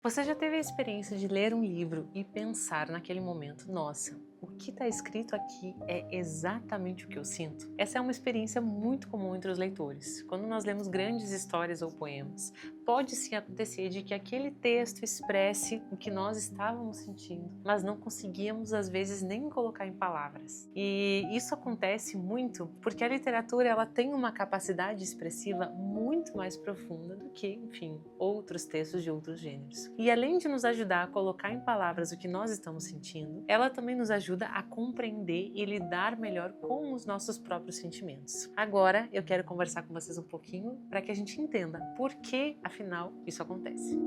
Você já teve a experiência de ler um livro e pensar naquele momento, nossa, o que está escrito aqui é exatamente o que eu sinto? Essa é uma experiência muito comum entre os leitores. Quando nós lemos grandes histórias ou poemas, pode sim acontecer de que aquele texto expresse o que nós estávamos sentindo, mas não conseguíamos às vezes nem colocar em palavras. E isso acontece muito porque a literatura ela tem uma capacidade expressiva muito mais profunda do que, enfim, outros textos de outros gêneros. E além de nos ajudar a colocar em palavras o que nós estamos sentindo, ela também nos ajuda a compreender e lidar melhor com os nossos próprios sentimentos. Agora eu quero conversar com vocês um pouquinho para que a gente entenda por que, afinal, isso acontece.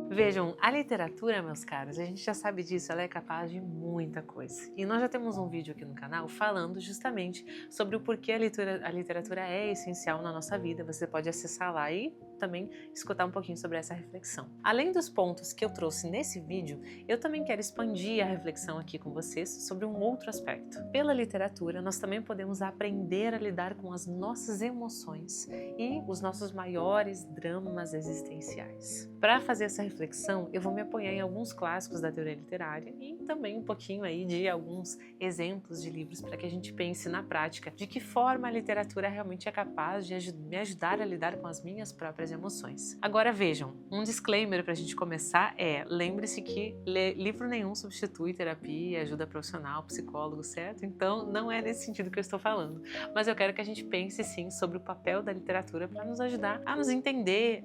Vejam, a literatura, meus caros, a gente já sabe disso, ela é capaz de muita coisa. E nós já temos um vídeo aqui no canal falando justamente sobre o porquê a literatura é essencial na nossa vida. Você pode acessar lá e também escutar um pouquinho sobre essa reflexão. Além dos pontos que eu trouxe nesse vídeo, eu também quero expandir a reflexão aqui com vocês sobre um outro aspecto. Pela literatura, nós também podemos aprender a lidar com as nossas emoções e os nossos maiores dramas existenciais. Para fazer essa reflexão, eu vou me apoiar em alguns clássicos da teoria literária e também um pouquinho aí de alguns exemplos de livros para que a gente pense na prática de que forma a literatura realmente é capaz de me ajudar a lidar com as minhas próprias emoções. Agora vejam, um disclaimer para a gente começar é: lembre-se que livro nenhum substitui terapia, ajuda profissional, psicólogo, certo? Então não é nesse sentido que eu estou falando, mas eu quero que a gente pense sim sobre o papel da literatura para nos ajudar a nos entender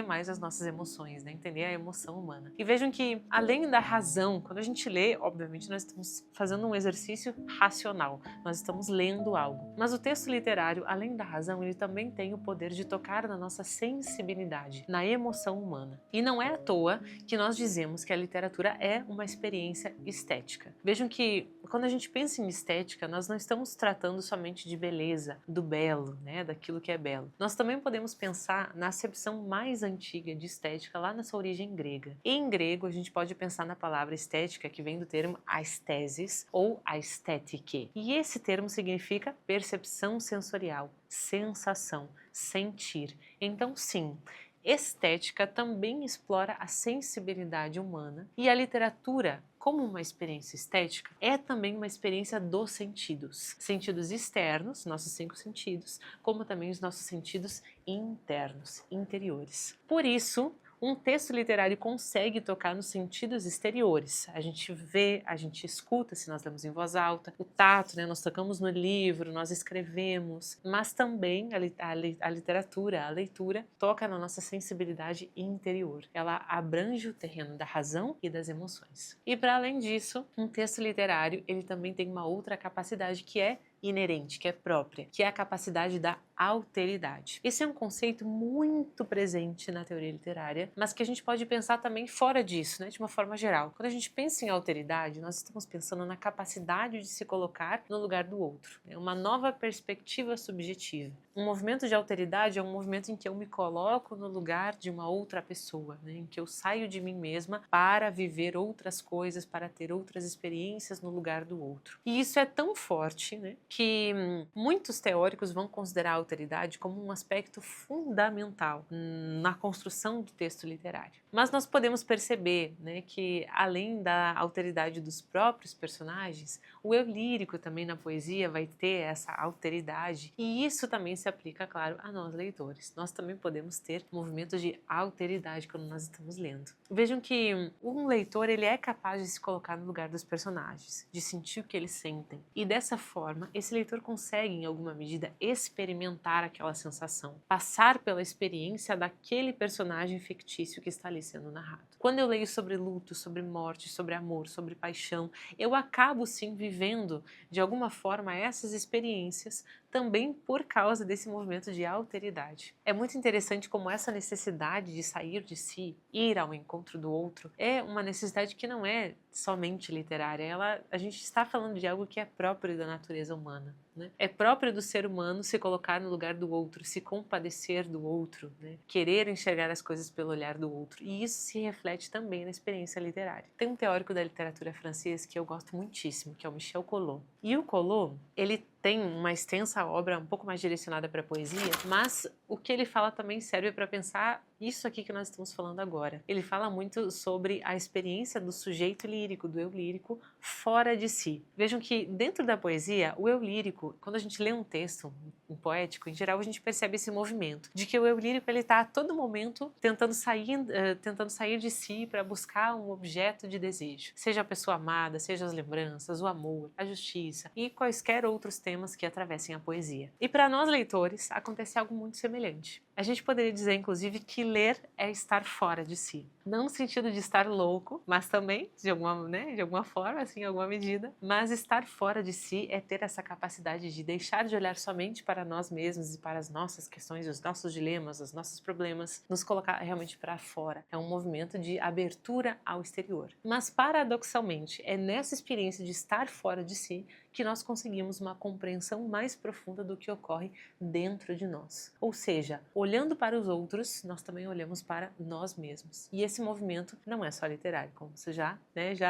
mais as nossas emoções, né? Entender a emoção humana. E vejam que além da razão, quando a gente lê, obviamente nós estamos fazendo um exercício racional, nós estamos lendo algo, mas o texto literário, além da razão, ele também tem o poder de tocar na nossa sensibilidade, na emoção humana. E não é à toa que nós dizemos que a literatura é uma experiência estética. Vejam que quando a gente pensa em estética, nós não estamos tratando somente de beleza, do belo, né, daquilo que é belo. Nós também podemos pensar na acepção mais antiga de estética lá na sua origem grega. Em grego, a gente pode pensar na palavra estética, que vem do termo aesthesis ou aesthetique. E esse termo significa percepção sensorial, sensação, sentir. Então, sim, estética também explora a sensibilidade humana e a literatura, como uma experiência estética, é também uma experiência dos sentidos. Sentidos externos, nossos 5 sentidos, como também os nossos sentidos internos, interiores. Por isso, um texto literário consegue tocar nos sentidos exteriores. A gente vê, a gente escuta se nós lemos em voz alta, o tato, né? Nós tocamos no livro, nós escrevemos, mas também a literatura, a leitura, toca na nossa sensibilidade interior. Ela abrange o terreno da razão e das emoções. E para além disso, um texto literário, ele também tem uma outra capacidade que é inerente, que é própria, que é a capacidade da alteridade. Esse é um conceito muito presente na teoria literária, mas que a gente pode pensar também fora disso, né, de uma forma geral. Quando a gente pensa em alteridade, nós estamos pensando na capacidade de se colocar no lugar do outro, né, uma nova perspectiva subjetiva. Um movimento de alteridade é um movimento em que eu me coloco no lugar de uma outra pessoa, né, em que eu saio de mim mesma para viver outras coisas, para ter outras experiências no lugar do outro. E isso é tão forte, né, que muitos teóricos vão considerar a alteridade como um aspecto fundamental na construção do texto literário. Mas nós podemos perceber, né, que além da alteridade dos próprios personagens, o eu lírico também na poesia vai ter essa alteridade, e isso também se aplica, claro, a nós leitores. Nós também podemos ter movimentos de alteridade quando nós estamos lendo. Vejam que um leitor ele é capaz de se colocar no lugar dos personagens, de sentir o que eles sentem, e dessa forma esse leitor consegue, em alguma medida, experimentar aquela sensação, passar pela experiência daquele personagem fictício que está ali sendo narrado. Quando eu leio sobre luto, sobre morte, sobre amor, sobre paixão, eu acabo sim vivendo, de alguma forma, essas experiências também por causa desse movimento de alteridade. É muito interessante como essa necessidade de sair de si, ir ao encontro do outro, é uma necessidade que não é somente literária. A gente está falando de algo que é próprio da natureza humana, né? É próprio do ser humano se colocar no lugar do outro, se compadecer do outro, né? Querer enxergar as coisas pelo olhar do outro. E isso se reflete também na experiência literária. Tem um teórico da literatura francês que eu gosto muitíssimo, que é o Michel Collot. E o Collot, ele tem uma extensa obra um pouco mais direcionada para a poesia, mas o que ele fala também serve para pensar isso aqui que nós estamos falando agora. Ele fala muito sobre a experiência do sujeito lírico, do eu lírico, fora de si. Vejam que dentro da poesia, o eu lírico, quando a gente lê um texto um poético, em geral a gente percebe esse movimento, de que o eu lírico ele está a todo momento tentando sair de si para buscar um objeto de desejo. Seja a pessoa amada, seja as lembranças, o amor, a justiça e quaisquer outros temas que atravessem a poesia. E para nós leitores, acontece algo muito semelhante. A gente poderia dizer, inclusive, que ler é estar fora de si. Não no sentido de estar louco, mas também, de alguma forma, assim, em alguma medida. Mas estar fora de si é ter essa capacidade de deixar de olhar somente para nós mesmos e para as nossas questões, os nossos dilemas, os nossos problemas, nos colocar realmente para fora. É um movimento de abertura ao exterior. Mas, paradoxalmente, é nessa experiência de estar fora de si que nós conseguimos uma compreensão mais profunda do que ocorre dentro de nós. Ou seja, olhando para os outros, nós também olhamos para nós mesmos. E esse movimento não é só literário, como vocês já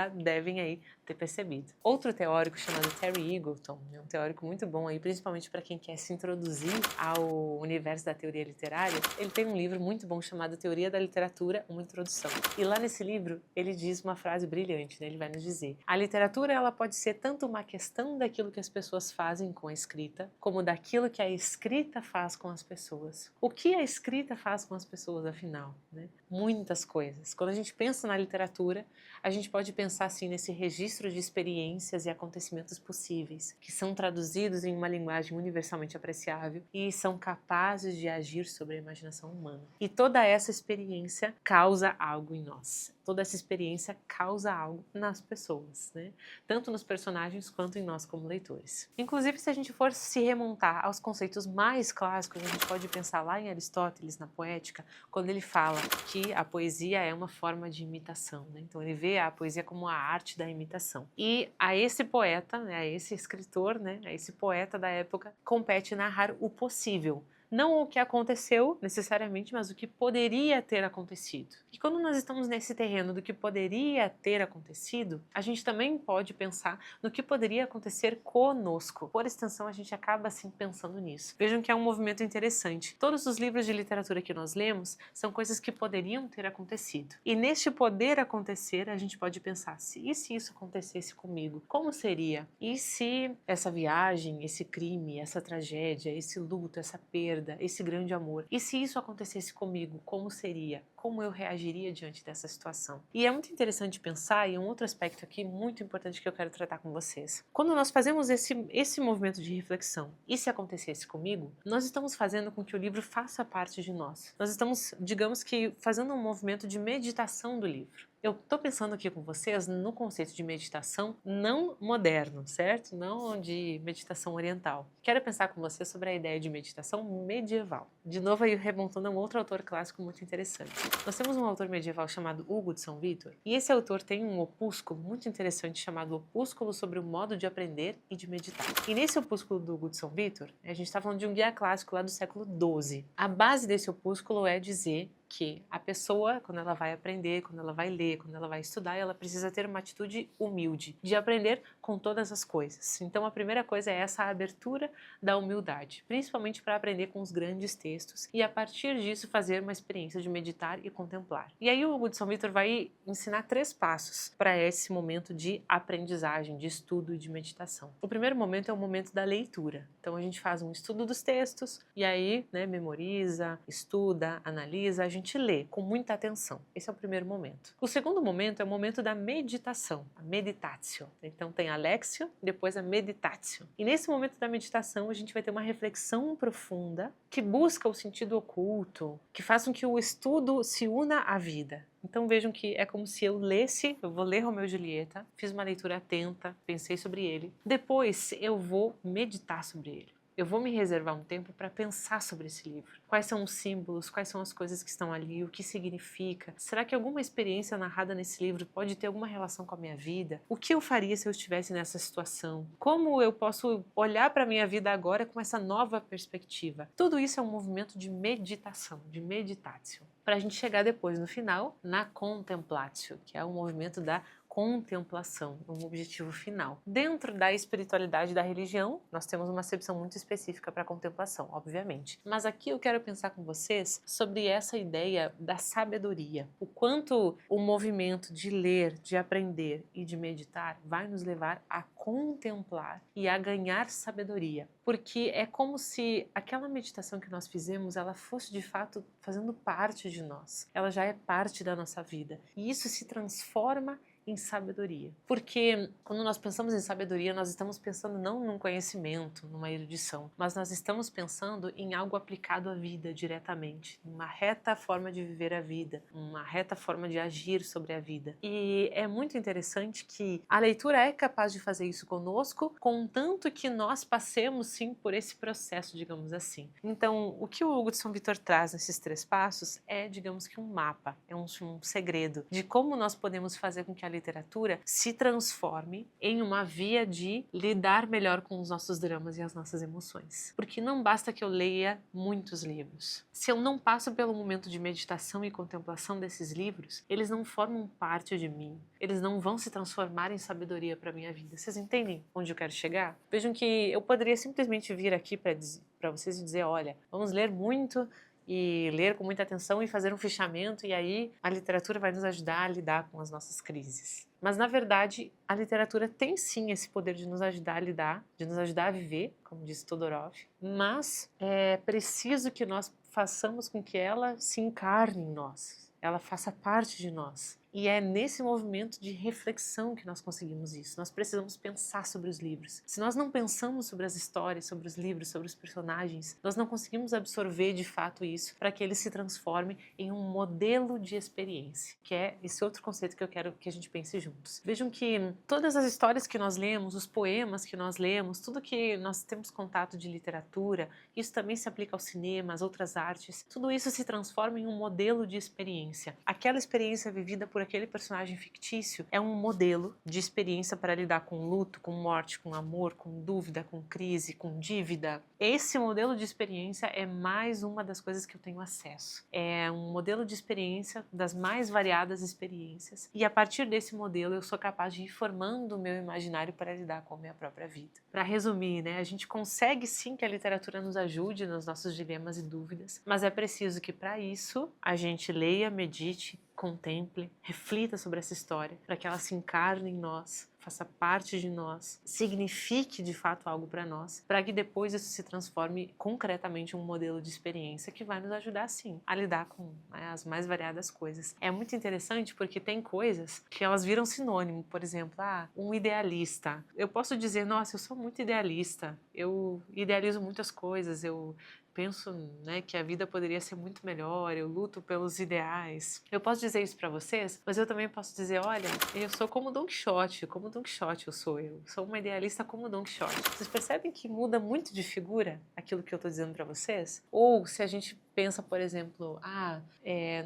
devem aí ter percebido. Outro teórico chamado Terry Eagleton, é um teórico muito bom aí, principalmente para quem quer se introduzir ao universo da teoria literária. Ele tem um livro muito bom chamado Teoria da Literatura, uma introdução. E lá nesse livro ele diz uma frase brilhante, né? Ele vai nos dizer: a literatura ela pode ser tanto uma questão daquilo que as pessoas fazem com a escrita, como daquilo que a escrita faz com as pessoas. O que a escrita faz com as pessoas, afinal? Né? Muitas coisas. Quando a gente pensa na literatura, a gente pode pensar assim nesse registro de experiências e acontecimentos possíveis, que são traduzidos em uma linguagem universalmente apreciável e são capazes de agir sobre a imaginação humana. E toda essa experiência causa algo em nós. Toda essa experiência causa algo nas pessoas, né? Tanto nos personagens quanto em nós como leitores. Inclusive, se a gente for se remontar aos conceitos mais clássicos, a gente pode pensar lá em Aristóteles, na Poética, quando ele fala que a poesia é uma forma de imitação, né? Então ele vê a poesia como a arte da imitação. E a esse poeta, né, a esse escritor, né, a esse poeta da época, compete narrar o possível. Não o que aconteceu necessariamente, mas o que poderia ter acontecido. E quando nós estamos nesse terreno do que poderia ter acontecido, a gente também pode pensar no que poderia acontecer conosco. Por extensão, a gente acaba assim pensando nisso. Vejam que é um movimento interessante. Todos os livros de literatura que nós lemos são coisas que poderiam ter acontecido. E neste poder acontecer, a gente pode pensar, e se isso acontecesse comigo? Como seria? E se essa viagem, esse crime, essa tragédia, esse luto, essa perda, esse grande amor. E se isso acontecesse comigo, como seria? Como eu reagiria diante dessa situação? E é muito interessante pensar, e um outro aspecto aqui muito importante que eu quero tratar com vocês. Quando nós fazemos esse movimento de reflexão, e se acontecesse comigo, nós estamos fazendo com que o livro faça parte de nós. Nós estamos, digamos que, fazendo um movimento de meditação do livro. Eu estou pensando aqui com vocês no conceito de meditação não moderno, certo? Não de meditação oriental. Quero pensar com vocês sobre a ideia de meditação medieval. De novo, aí remontando a um outro autor clássico muito interessante. Nós temos um autor medieval chamado Hugo de São Vítor, e esse autor tem um opúsculo muito interessante chamado Opúsculo sobre o modo de aprender e de meditar. E nesse opúsculo do Hugo de São Vítor, a gente está falando de um guia clássico lá do século XII. A base desse opúsculo é dizer que a pessoa, quando ela vai aprender, quando ela vai ler, quando ela vai estudar, ela precisa ter uma atitude humilde, de aprender com todas as coisas. Então a primeira coisa é essa abertura da humildade, principalmente para aprender com os grandes textos e a partir disso fazer uma experiência de meditar e contemplar. E aí o Hugo de São Vítor vai ensinar 3 passos para esse momento de aprendizagem, de estudo e de meditação. O primeiro momento é o momento da leitura. Então a gente faz um estudo dos textos e aí, memoriza, estuda, analisa, a gente lê com muita atenção. Esse é o primeiro momento. O segundo momento é o momento da meditação, a meditatio. Então tem a lexio, depois a meditatio. E nesse momento da meditação a gente vai ter uma reflexão profunda que busca o sentido oculto, que faz com que o estudo se una à vida. Então vejam que é como se eu vou ler Romeu e Julieta, fiz uma leitura atenta, pensei sobre ele, depois eu vou meditar sobre ele. Eu vou me reservar um tempo para pensar sobre esse livro. Quais são os símbolos, quais são as coisas que estão ali, o que significa? Será que alguma experiência narrada nesse livro pode ter alguma relação com a minha vida? O que eu faria se eu estivesse nessa situação? Como eu posso olhar para a minha vida agora com essa nova perspectiva? Tudo isso é um movimento de meditação, de meditatio. Para a gente chegar depois, no final, na contemplatio, que é o movimento da contemplação, um objetivo final. Dentro da espiritualidade da religião, nós temos uma acepção muito específica para a contemplação, obviamente. Mas aqui eu quero pensar com vocês sobre essa ideia da sabedoria. O quanto o movimento de ler, de aprender e de meditar vai nos levar a contemplar e a ganhar sabedoria. Porque é como se aquela meditação que nós fizemos, ela fosse de fato fazendo parte de nós. Ela já é parte da nossa vida. E isso se transforma em sabedoria. Porque quando nós pensamos em sabedoria, nós estamos pensando não num conhecimento, numa erudição, mas nós estamos pensando em algo aplicado à vida diretamente, uma reta forma de viver a vida, uma reta forma de agir sobre a vida. E é muito interessante que a leitura é capaz de fazer isso conosco, contanto que nós passemos sim por esse processo, digamos assim. Então, o que o Hugo de São Vitor traz nesses 3 passos é, digamos que um mapa, é um segredo de como nós podemos fazer com que a literatura se transforme em uma via de lidar melhor com os nossos dramas e as nossas emoções. Porque não basta que eu leia muitos livros. Se eu não passo pelo momento de meditação e contemplação desses livros, eles não formam parte de mim. Eles não vão se transformar em sabedoria para a minha vida. Vocês entendem onde eu quero chegar? Vejam que eu poderia simplesmente vir aqui para vocês e dizer, olha, vamos ler muito e ler com muita atenção e fazer um fichamento, e aí a literatura vai nos ajudar a lidar com as nossas crises. Mas, na verdade, a literatura tem sim esse poder de nos ajudar a lidar, de nos ajudar a viver, como disse Todorov, mas é preciso que nós façamos com que ela se encarne em nós, ela faça parte de nós. E é nesse movimento de reflexão que nós conseguimos isso. Nós precisamos pensar sobre os livros. Se nós não pensamos sobre as histórias, sobre os livros, sobre os personagens, nós não conseguimos absorver de fato isso para que ele se transforme em um modelo de experiência, que é esse outro conceito que eu quero que a gente pense juntos. Vejam que todas as histórias que nós lemos, os poemas que nós lemos, tudo que nós temos contato de literatura, isso também se aplica ao cinema, às outras artes, tudo isso se transforma em um modelo de experiência. Aquela experiência vivida por aquele personagem fictício é um modelo de experiência para lidar com luto, com morte, com amor, com dúvida, com crise, com dívida. Esse modelo de experiência é mais uma das coisas que eu tenho acesso. É um modelo de experiência das mais variadas experiências, e a partir desse modelo eu sou capaz de ir formando o meu imaginário para lidar com a minha própria vida. Para resumir, a gente consegue sim que a literatura nos ajude nos nossos dilemas e dúvidas, mas é preciso que para isso a gente leia, medite, contemple, reflita sobre essa história, para que ela se encarne em nós, faça parte de nós, signifique de fato algo para nós, para que depois isso se transforme concretamente em um modelo de experiência que vai nos ajudar sim a lidar com as mais variadas coisas. É muito interessante porque tem coisas que elas viram sinônimo, por exemplo, um idealista. Eu posso dizer, nossa, eu sou muito idealista, eu idealizo muitas coisas, eu penso que a vida poderia ser muito melhor, eu luto pelos ideais. Eu posso dizer isso para vocês, mas eu também posso dizer, olha, eu sou como Don Quixote eu sou uma idealista como Don Quixote. Vocês percebem que muda muito de figura aquilo que eu estou dizendo para vocês? Ou se a gente pensa, por exemplo,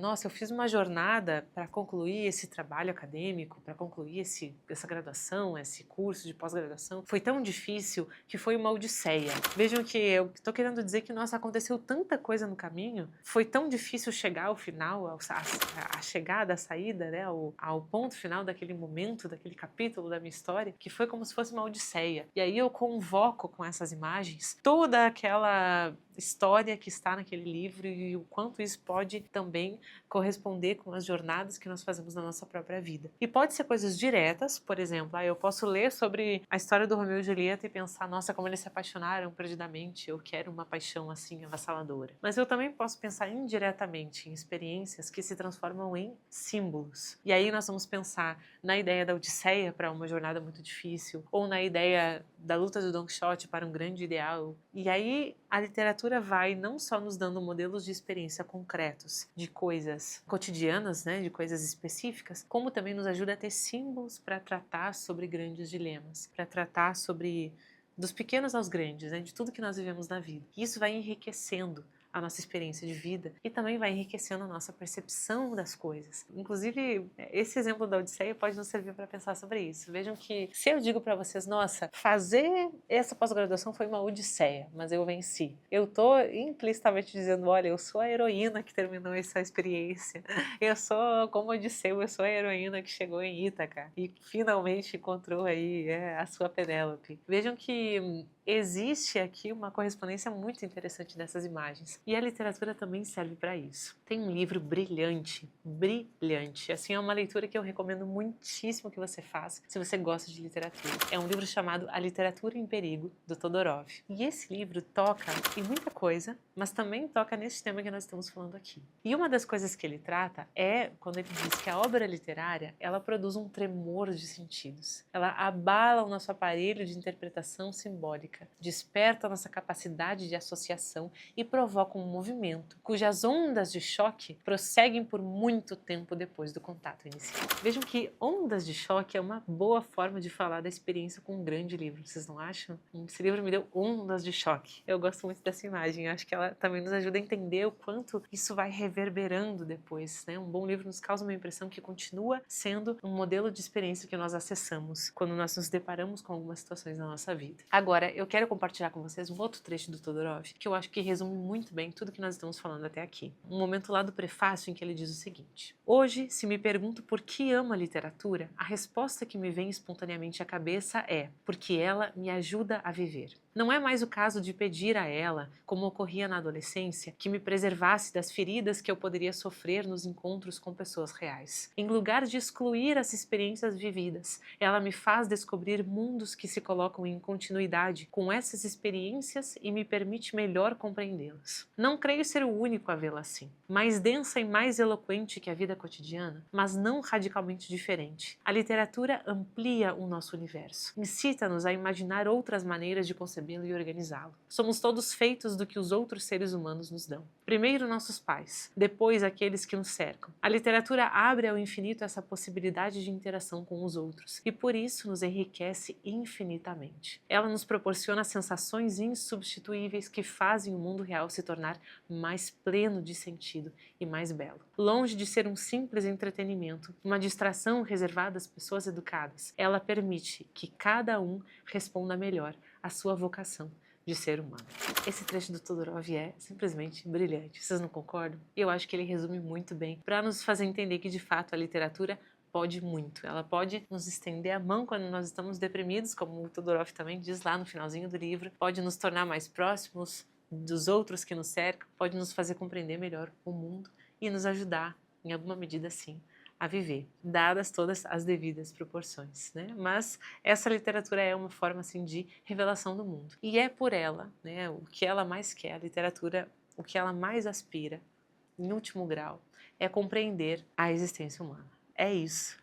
nossa, eu fiz uma jornada para concluir esse trabalho acadêmico, para concluir essa graduação, esse curso de pós-graduação, foi tão difícil que foi uma odisseia. Vejam que eu estou querendo dizer que, nossa, aconteceu tanta coisa no caminho, foi tão difícil chegar ao final, a chegada, a saída, ao ponto final daquele momento, daquele capítulo da minha história, que foi como se fosse uma odisseia. E aí eu convoco com essas imagens toda aquela história que está naquele livro e o quanto isso pode também corresponder com as jornadas que nós fazemos na nossa própria vida. E pode ser coisas diretas, por exemplo, eu posso ler sobre a história do Romeu e Julieta e pensar, nossa, como eles se apaixonaram perdidamente, eu quero uma paixão assim avassaladora. Mas eu também posso pensar indiretamente em experiências que se transformam em símbolos. E aí nós vamos pensar na ideia da Odisseia para uma jornada muito difícil, ou na ideia da luta do Don Quixote para um grande ideal. E aí a literatura vai não só nos dando modelos de experiência concretos, de coisas cotidianas, de coisas específicas, como também nos ajuda a ter símbolos para tratar sobre grandes dilemas, para tratar sobre dos pequenos aos grandes, de tudo que nós vivemos na vida. E isso vai enriquecendo a nossa experiência de vida e também vai enriquecendo a nossa percepção das coisas. Inclusive, esse exemplo da Odisseia pode nos servir para pensar sobre isso. Vejam que se eu digo para vocês, nossa, fazer essa pós-graduação foi uma odisseia, mas eu venci. Eu tô implicitamente dizendo, olha, eu sou a heroína que terminou essa experiência. Eu sou como Odisseu, eu sou a heroína que chegou em Ítaca e finalmente encontrou aí a sua Penélope. Vejam que existe aqui uma correspondência muito interessante dessas imagens. E a literatura também serve para isso. Tem um livro brilhante, brilhante. Assim, é uma leitura que eu recomendo muitíssimo que você faça, se você gosta de literatura. É um livro chamado A Literatura em Perigo, do Todorov. E esse livro toca em muita coisa, mas também toca nesse tema que nós estamos falando aqui. E uma das coisas que ele trata é quando ele diz que a obra literária, ela produz um tremor de sentidos. Ela abala o nosso aparelho de interpretação simbólica, desperta a nossa capacidade de associação e provoca um movimento cujas ondas de choque prosseguem por muito tempo depois do contato inicial. Vejam que ondas de choque é uma boa forma de falar da experiência com um grande livro, vocês não acham? Esse livro me deu ondas de choque. Eu gosto muito dessa imagem, acho que ela também nos ajuda a entender o quanto isso vai reverberando depois, né? Um bom livro nos causa uma impressão que continua sendo um modelo de experiência que nós acessamos quando nós nos deparamos com algumas situações na nossa vida. Agora, eu quero compartilhar com vocês um outro trecho do Todorov que eu acho que resume muito bem tudo que nós estamos falando até aqui. Um momento lá do prefácio em que ele diz o seguinte: hoje, se me pergunto por que amo a literatura, a resposta que me vem espontaneamente à cabeça é porque ela me ajuda a viver. Não é mais o caso de pedir a ela, como ocorria na adolescência, que me preservasse das feridas que eu poderia sofrer nos encontros com pessoas reais. Em lugar de excluir as experiências vividas, ela me faz descobrir mundos que se colocam em continuidade com essas experiências e me permite melhor compreendê-las. Não creio ser o único a vê-la assim. Mais densa e mais eloquente que a vida cotidiana, mas não radicalmente diferente. A literatura amplia o nosso universo, incita-nos a imaginar outras maneiras de concebê-lo e organizá-lo. Somos todos feitos do que os outros seres humanos nos dão. Primeiro nossos pais, depois aqueles que nos cercam. A literatura abre ao infinito essa possibilidade de interação com os outros e por isso nos enriquece infinitamente. Ela nos proporciona sensações insubstituíveis que fazem o mundo real se tornar mais pleno de sentido e mais belo. Longe de ser um simples entretenimento, uma distração reservada às pessoas educadas, ela permite que cada um responda melhor à sua vocação de ser humano. Esse trecho do Todorov é simplesmente brilhante, vocês não concordam? Eu acho que ele resume muito bem para nos fazer entender que de fato a literatura pode muito. Ela pode nos estender a mão quando nós estamos deprimidos, como o Todorov também diz lá no finalzinho do livro, pode nos tornar mais próximos dos outros que nos cercam, pode nos fazer compreender melhor o mundo e nos ajudar, em alguma medida sim, a viver, dadas todas as devidas proporções, né? Mas essa literatura é uma forma assim de revelação do mundo. E é por ela, né, o que ela mais quer, a literatura, o que ela mais aspira, em último grau, é compreender a existência humana. É isso,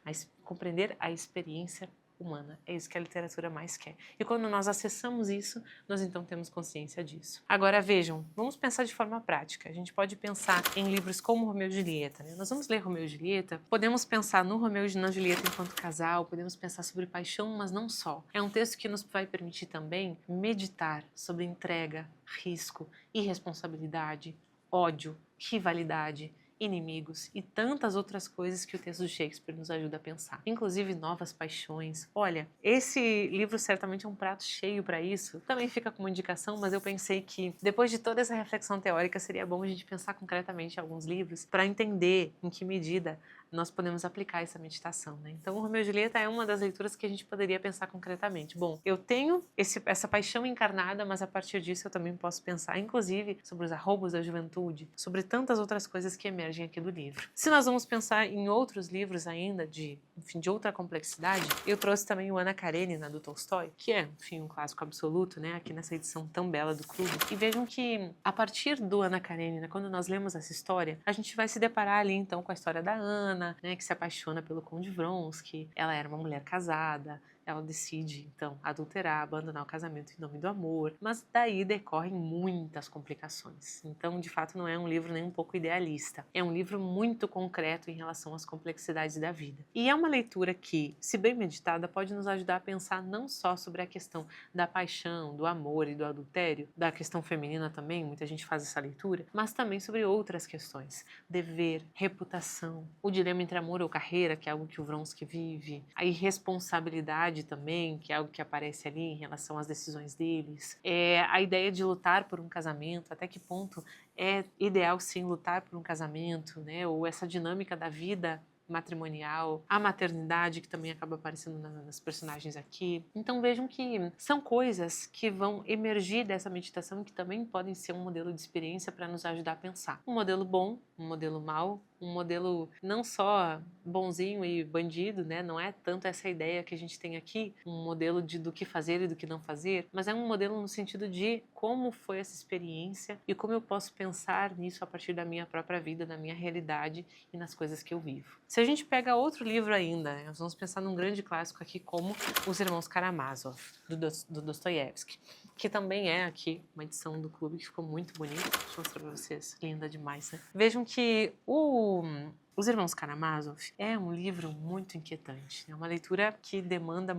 compreender a experiência humana. É isso que a literatura mais quer. E quando nós acessamos isso, nós então temos consciência disso. Agora vejam, vamos pensar de forma prática. A gente pode pensar em livros como Romeu e Julieta, né? Nós vamos ler Romeu e Julieta, podemos pensar no Romeu e na Julieta enquanto casal, podemos pensar sobre paixão, mas não só. É um texto que nos vai permitir também meditar sobre entrega, risco, irresponsabilidade, ódio, rivalidade, inimigos e tantas outras coisas que o texto de Shakespeare nos ajuda a pensar, inclusive novas paixões. Olha, esse livro certamente é um prato cheio para isso. Também fica como indicação, mas eu pensei que depois de toda essa reflexão teórica seria bom a gente pensar concretamente em alguns livros para entender em que medida nós podemos aplicar essa meditação, né? Então, o Romeu e Julieta é uma das leituras que a gente poderia pensar concretamente. Bom, eu tenho essa paixão encarnada, mas a partir disso eu também posso pensar, inclusive, sobre os arroubos da juventude, sobre tantas outras coisas que emergem aqui do livro. Se nós vamos pensar em outros livros ainda, de outra complexidade, eu trouxe também o Ana Karenina, do Tolstói, que é, enfim, um clássico absoluto, né? Aqui nessa edição tão bela do clube. E vejam que, a partir do Ana Karenina, quando nós lemos essa história, a gente vai se deparar ali, então, com a história da Ana, né, que se apaixona pelo Conde Vronsky. Ela era uma mulher casada, ela decide, então, adulterar, abandonar o casamento em nome do amor, mas daí decorrem muitas complicações. Então, de fato, não é um livro nem um pouco idealista. É um livro muito concreto em relação às complexidades da vida. E é uma leitura que, se bem meditada, pode nos ajudar a pensar não só sobre a questão da paixão, do amor e do adultério, da questão feminina também, muita gente faz essa leitura, mas também sobre outras questões: dever, reputação, o dilema entre amor ou carreira, que é algo que o Vronsky vive, a irresponsabilidade também, que é algo que aparece ali em relação às decisões deles, a ideia de lutar por um casamento, até que ponto é ideal sim lutar por um casamento, né? Ou essa dinâmica da vida matrimonial, a maternidade, que também acaba aparecendo nas personagens aqui. Então vejam que são coisas que vão emergir dessa meditação, que também podem ser um modelo de experiência para nos ajudar a pensar. Um modelo bom, um modelo mau, um modelo não só bonzinho e bandido, né? Não é tanto essa ideia que a gente tem aqui, um modelo do que fazer e do que não fazer, mas é um modelo no sentido de como foi essa experiência e como eu posso pensar nisso a partir da minha própria vida, da minha realidade e nas coisas que eu vivo. Se a gente pega outro livro ainda, né, nós vamos pensar num grande clássico aqui como Os Irmãos Karamazov, do Dostoiévski, que também é aqui uma edição do clube que ficou muito bonita. Deixa eu mostrar pra vocês, linda demais, né? Vejam que Os Irmãos Karamazov é um livro muito inquietante, é uma leitura que demanda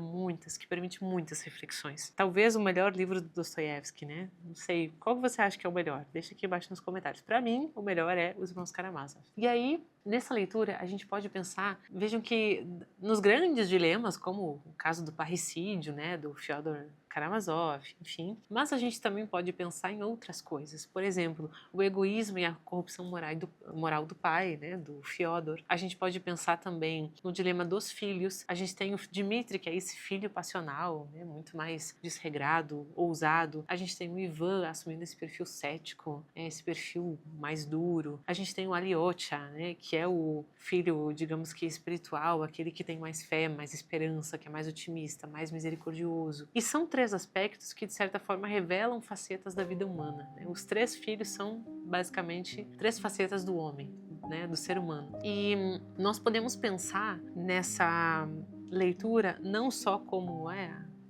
que permite muitas reflexões. Talvez o melhor livro do Dostoiévski, né? Não sei, qual você acha que é o melhor? Deixa aqui embaixo nos comentários. Para mim, o melhor é Os Irmãos Karamazov. E aí, nessa leitura, a gente pode pensar, vejam que nos grandes dilemas, como o caso do parricídio, né, do Fyodor Karamazov, enfim, mas a gente também pode pensar em outras coisas. Por exemplo, o egoísmo e a corrupção moral do pai, né, do Fyodor. A gente pode pensar também no dilema dos filhos. A gente tem o Dmitri, que é esse filho passional, né, muito mais desregrado, ousado. A gente tem o Ivan assumindo esse perfil cético, esse perfil mais duro. A gente tem o Alyosha, né, que é o filho, digamos que espiritual, aquele que tem mais fé, mais esperança, que é mais otimista, mais misericordioso. E são três aspectos que, de certa forma, revelam facetas da vida humana, né? Os três filhos são, basicamente, três facetas do homem, né? Do ser humano. E nós podemos pensar nessa leitura não só como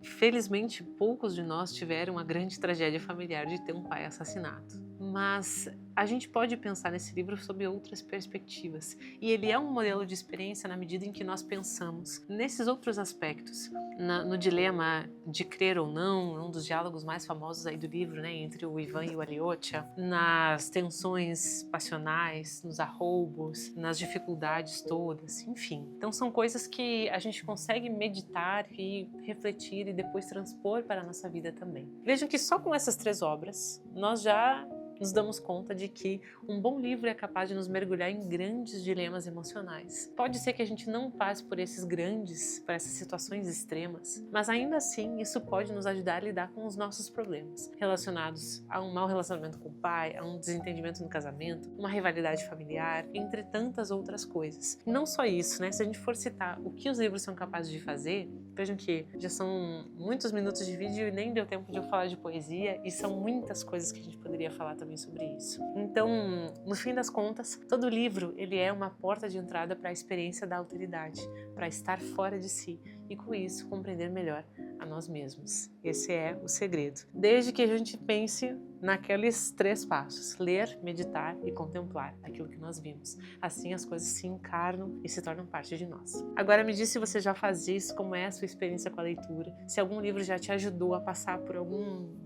felizmente, poucos de nós tiveram a grande tragédia familiar de ter um pai assassinado. Mas a gente pode pensar nesse livro sob outras perspectivas. E ele é um modelo de experiência na medida em que nós pensamos nesses outros aspectos. No dilema de crer ou não, um dos diálogos mais famosos aí do livro, né, entre o Ivan e o Alyosha, nas tensões passionais, nos arroubos, nas dificuldades todas, enfim. Então são coisas que a gente consegue meditar e refletir e depois transpor para a nossa vida também. Vejam que só com essas três obras nós já nos damos conta de que um bom livro é capaz de nos mergulhar em grandes dilemas emocionais. Pode ser que a gente não passe por por essas situações extremas, mas ainda assim isso pode nos ajudar a lidar com os nossos problemas, relacionados a um mau relacionamento com o pai, a um desentendimento no casamento, uma rivalidade familiar, entre tantas outras coisas. E não só isso, né? Se a gente for citar o que os livros são capazes de fazer, vejam que já são muitos minutos de vídeo e nem deu tempo de eu falar de poesia, e são muitas coisas que a gente poderia falar também sobre isso. Então, no fim das contas, todo livro ele é uma porta de entrada para a experiência da alteridade, para estar fora de si e com isso compreender melhor a nós mesmos. Esse é o segredo. Desde que a gente pense naqueles três passos: ler, meditar e contemplar aquilo que nós vimos. Assim as coisas se encarnam e se tornam parte de nós. Agora me diz se você já faz isso, como é a sua experiência com a leitura, se algum livro já te ajudou a passar por algum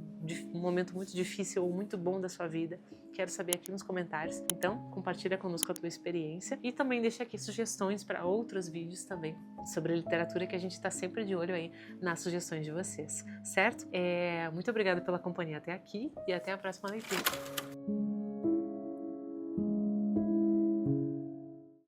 momento muito difícil ou muito bom da sua vida. Quero saber aqui nos comentários. Então, compartilha conosco a tua experiência e também deixa aqui sugestões para outros vídeos também sobre literatura, que a gente está sempre de olho aí nas sugestões de vocês, certo? Muito obrigada pela companhia até aqui e até a próxima leitura.